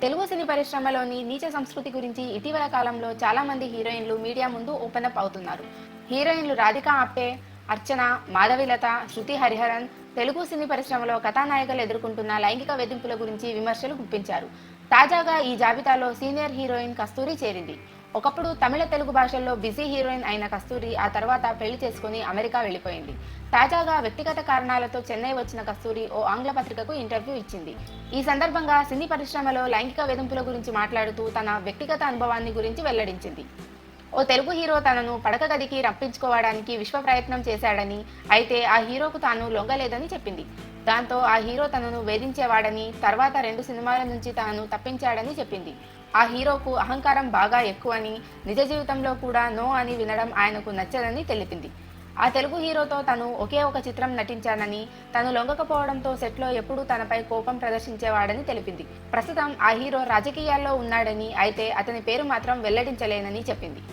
తెలుగు సినీ పరిశ్రమలోని నీచ సంస్కృతి గురించి ఇటీవల కాలంలో చాలా మంది హీరోయిన్లు మీడియా ముందు ఓపెన్ అప్ అవుతున్నారు. హీరోయిన్లు రాధికా ఆప్టే, అర్చన, మాధవిలత, శృతి హరిహరన్ తెలుగు సినీ పరిశ్రమలో కథానాయకులు ఎదుర్కొంటున్న లైంగిక వేధింపుల గురించి విమర్శలు గుప్పించారు. తాజాగా ఈ జాబితాలో సీనియర్ హీరోయిన్ కస్తూరి చేరింది. ఒకప్పుడు తమిళ తెలుగు భాషల్లో బిజీ హీరోయిన్ అయిన కస్తూరి ఆ తర్వాత పెళ్లి చేసుకుని అమెరికా వెళ్లిపోయింది. తాజాగా వ్యక్తిగత కారణాలతో చెన్నై వచ్చిన కస్తూరి ఓ ఆంగ్ల పత్రికకు ఇంటర్వ్యూ ఇచ్చింది. ఈ సందర్భంగా సినీ పరిశ్రమలో లైంగిక వేధింపుల గురించి మాట్లాడుతూ తన వ్యక్తిగత అనుభవాన్ని గురించి వెల్లడించింది. ఓ తెలుగు హీరో తనను పడక గదికి రప్పించుకోవడానికి విశ్వ ప్రయత్నం చేశాడని, అయితే ఆ హీరోకు తాను లొంగలేదని చెప్పింది. దాంతో ఆ హీరో తనను వేధించేవాడని, తర్వాత 2 సినిమాల నుంచి తనను తప్పించాడని చెప్పింది. ఆ హీరోకు అహంకారం బాగా ఎక్కువని, నిజ జీవితంలో కూడా నో అని వినడం ఆయనకు నచ్చదని తెలిపింది. ఆ తెలుగు హీరోతో తను ఒకే ఒక చిత్రం నటించానని, తను లొంగకపోవడంతో సెట్లో ఎప్పుడూ తనపై కోపం ప్రదర్శించేవాడని తెలిపింది. ప్రస్తుతం ఆ హీరో రాజకీయాల్లో ఉన్నాడని, అయితే అతని పేరు మాత్రం వెల్లడించలేనని చెప్పింది.